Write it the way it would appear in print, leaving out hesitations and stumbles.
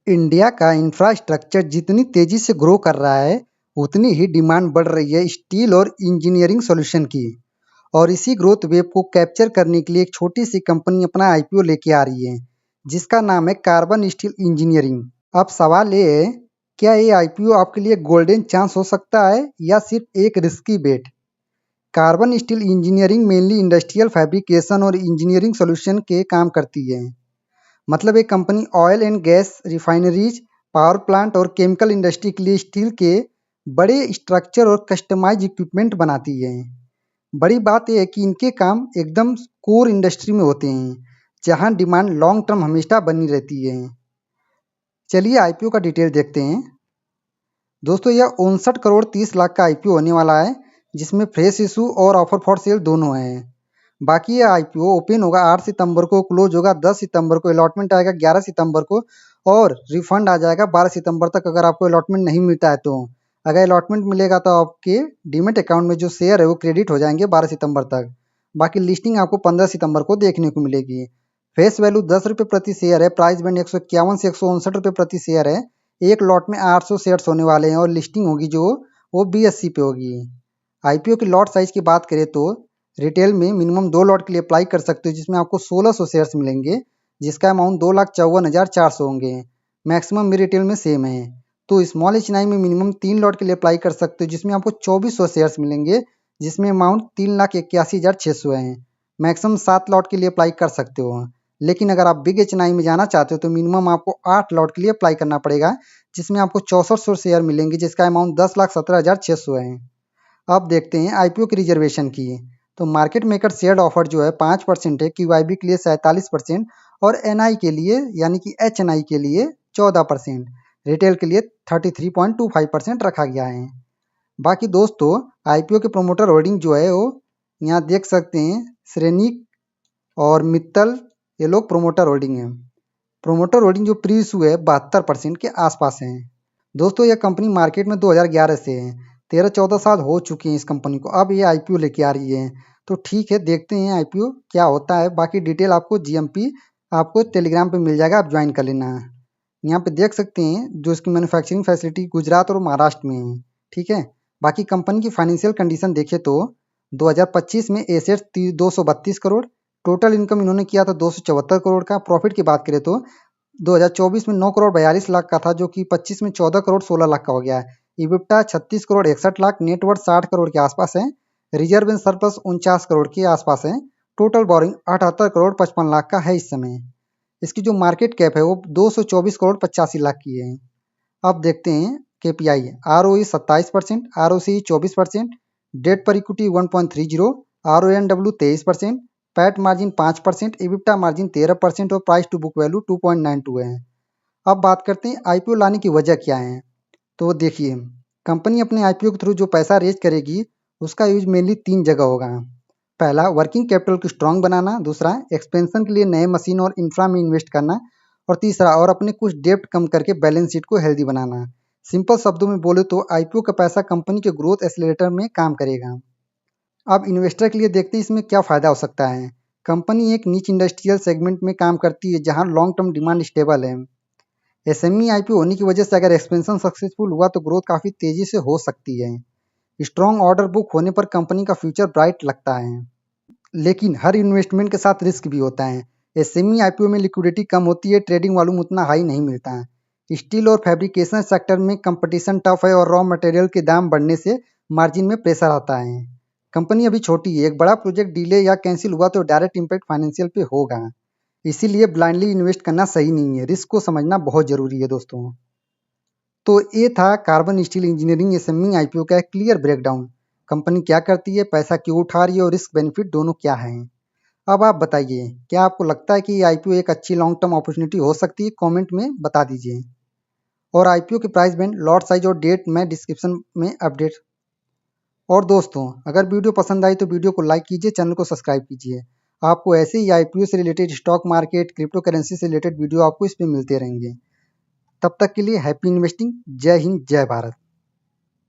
India का infrastructure जितनी तेजी से ग्रो कर रहा है, उतनी ही डिमांड बढ़ रही है स्टील और इंजीनियरिंग सॉल्यूशन की। और इसी ग्रोथ वेव को कैप्चर करने के लिए एक छोटी सी कंपनी अपना आईपीओ लेके आ रही है, जिसका नाम है कार्बन स्टील इंजीनियरिंग। अब सवाल ये है, क्या ये आईपीओ आपके लिए गोल्डन चांस हो सकता है या सिर्फ एक risky bet? Carbon steel engineering mainly industrial fabrication और इंजीनियरिंग सॉल्यूशन के काम करती है। मतलब एक company oil and gas refineries, power plant और केमिकल इंडस्ट्री के लिए स्टील के बड़े स्ट्रक्चर और कस्टमाइज इक्विपमेंट बनाती है। बड़ी बात यह है कि इनके काम एकदम कोर इंडस्ट्री में होते हैं, जहां डिमांड लॉन्ग टर्म हमेशा बनी रहती है। चलिए आईपीओ का डिटेल देखते हैं। दोस्तों, यह 59 करोड़ 30 लाख का आईपीओ होने वाला है, जिसमें फ्रेश इशू और ऑफर फॉर सेल दोनों हैं। बाकी ये आईपीओ ओपन होगा 8 सितंबर को, क्लोज होगा 10 सितंबर को, अलॉटमेंट आएगा 11 सितंबर को और रिफंड आ जाएगा 12 सितंबर तक, अगर आपको अलॉटमेंट नहीं मिलता है तो। अगर अलॉटमेंट मिलेगा तो आपके डीमेट अकाउंट में जो शेयर है वो क्रेडिट हो जाएंगे 12 सितंबर तक। बाकी लिस्टिंग आपको 15 सितंबर को देखने को मिलेगी। फेस वैल्यू 10 रुपये प्रति शेयर है, प्राइस बैंड 151 से 159 रुपये प्रति शेयर है। एक लॉट में 800 शेयर्स होने वाले हैं और लिस्टिंग होगी जो वो बीएससी पे होगी। आईपीओ की लॉट साइज की बात करें तो रिटेल में मिनिमम 2 लॉट के लिए अप्लाई कर सकते हो, जिसमें आपको 1600 शेयर्स मिलेंगे, जिसका अमाउंट 2,54,400 होंगे। मैक्सिमम भी रिटेल में सेम है। तो स्मॉल एच9 में मिनिमम 3 लॉट के लिए अप्लाई कर सकते हो, जिसमें आपको 2400 शेयर्स मिलेंगे, जिसमें अमाउंट 3,81,600 है। मैक्सिमम 7 लॉट के लिए अप्लाई कर सकते हो। लेकिन अगर आप बिग एच9 में जाना चाहते हो तो मिनिमम आपको 8 लॉट के लिए अप्लाई करना पड़ेगा, जिसमें आपको 6400 शेयर मिलेंगे, जिसका अमाउंट 10,17,600 है। अब देखते हैं आईपीओ की रिजर्वेशन की। तो मार्केट मेकर शेयर ऑफर जो है 5% है, क्यूआईबी के लिए 47% और एनआई के लिए यानी कि एचएनआई के लिए 14%, रिटेल के लिए 33.25% रखा गया है। बाकी दोस्तों, आईपीओ के प्रोमोटर होल्डिंग जो है वो यहाँ देख सकते हैं, श्रेनिक और मित्तल, ये लोग प्रोमोटर होल्डिंग है। प्रोमोटर होल्डिंग जो प्री इशू है 72% के आसपास है। दोस्तों, यह कंपनी मार्केट में 2011 से है, 13-14 साल हो चुके हैं इस कंपनी को। अब ये आईपीओ लेके आ रही है, तो ठीक है, देखते हैं आईपीओ क्या होता है। बाकी डिटेल आपको जीएमपी आपको टेलीग्राम पे मिल जाएगा, आप ज्वाइन कर लेना। यहाँ पे देख सकते हैं जो इसकी मैन्युफैक्चरिंग फैसिलिटी गुजरात और महाराष्ट्र में है। ठीक है। बाकी कंपनी की फाइनेंशियल कंडीशन देखें तो 2025 में एसेट्स 232 करोड़, टोटल इनकम इन्होंने किया था 274 करोड़ का। प्रॉफिट की बात करें तो 2024 में 9 करोड़ 42 लाख का था, जो कि 25 में 14 करोड़ 16 लाख का हो गया है। इबिप्टा 36 करोड़ 61 लाख, नेटवर्थ 60 करोड़ के आसपास है, रिजर्व एंड सरप्लस 49 करोड़ के आसपास है। टोटल बोरिंग 78 करोड़ 55 लाख का है इस समय। इसकी जो मार्केट कैप है वो 224 करोड़ 85 लाख की है। अब देखते हैं केपीआई। आरओई 27%, आरओसी 24%, डेट पर इक्विटी 1.30, आरओएनडब्ल्यू 23%, पैट मार्जिन 5%, इबिप्टा मार्जिन 13% और प्राइस टू बुक वैल्यू 2.92 है। अब बात करते हैं आईपीओ लाने की वजह क्या है। तो देखिए, कंपनी अपने आईपीओ के थ्रू जो पैसा रेज करेगी उसका यूज मेनली 3 जगह होगा। पहला, वर्किंग कैपिटल को स्ट्रांग बनाना। दूसरा, एक्सपेंशन के लिए नए मशीन और इंफ्रा में इन्वेस्ट करना। और तीसरा, और अपने कुछ डेप्ट कम करके बैलेंस शीट को हेल्दी बनाना। सिंपल शब्दों में बोले तो आईपीओ का पैसा कंपनी के ग्रोथ एक्सेलरेटर में काम करेगा। अब इन्वेस्टर के लिए देखते हैं इसमें क्या फ़ायदा हो सकता है। कंपनी एक नीच इंडस्ट्रियल सेगमेंट में काम करती है, जहां लॉन्ग टर्म डिमांड स्टेबल है। एसएमई आईपीओ होने की वजह से अगर एक्सपेंशन सक्सेसफुल हुआ तो ग्रोथ काफ़ी तेज़ी से हो सकती है। स्ट्रॉन्ग ऑर्डर बुक होने पर कंपनी का फ्यूचर ब्राइट लगता है। लेकिन हर इन्वेस्टमेंट के साथ रिस्क भी होता है। एसएमई आईपीओ में लिक्विडिटी कम होती है, ट्रेडिंग वॉल्यूम उतना हाई नहीं मिलता है। स्टील और फैब्रिकेशन सेक्टर में कंपटीशन टफ है और रॉ मटेरियल के दाम बढ़ने से मार्जिन में प्रेशर आता है। कंपनी अभी छोटी है, एक बड़ा प्रोजेक्ट डिले या कैंसिल हुआ तो डायरेक्ट इम्पैक्ट फाइनेंशियल पे होगा। इसीलिए ब्लाइंडली इन्वेस्ट करना सही नहीं है, रिस्क को समझना बहुत जरूरी है दोस्तों। तो ये था carbon steel engineering SME IPO का एक क्लियर ब्रेकडाउन। कंपनी क्या करती है, पैसा क्यों उठा रही है और रिस्क बेनिफिट दोनों क्या है। अब आप बताइए, क्या आपको लगता है कि ये आईपीओ एक अच्छी लॉन्ग टर्म अपॉर्चुनिटी हो सकती है? कमेंट में बता दीजिए। और आईपीओ के प्राइस बैंड, लॉट साइज और डेट मैं डिस्क्रिप्शन में अपडेट। और दोस्तों, अगर वीडियो पसंद आई तो वीडियो को लाइक कीजिए, चैनल को सब्सक्राइब कीजिए। आपको ऐसे ही आईपीओ से related, stock market, crypto currency से रिलेटेड वीडियो आपको इस पर मिलते रहेंगे। तब तक के लिए हैप्पी इन्वेस्टिंग। जय हिंद, जय भारत।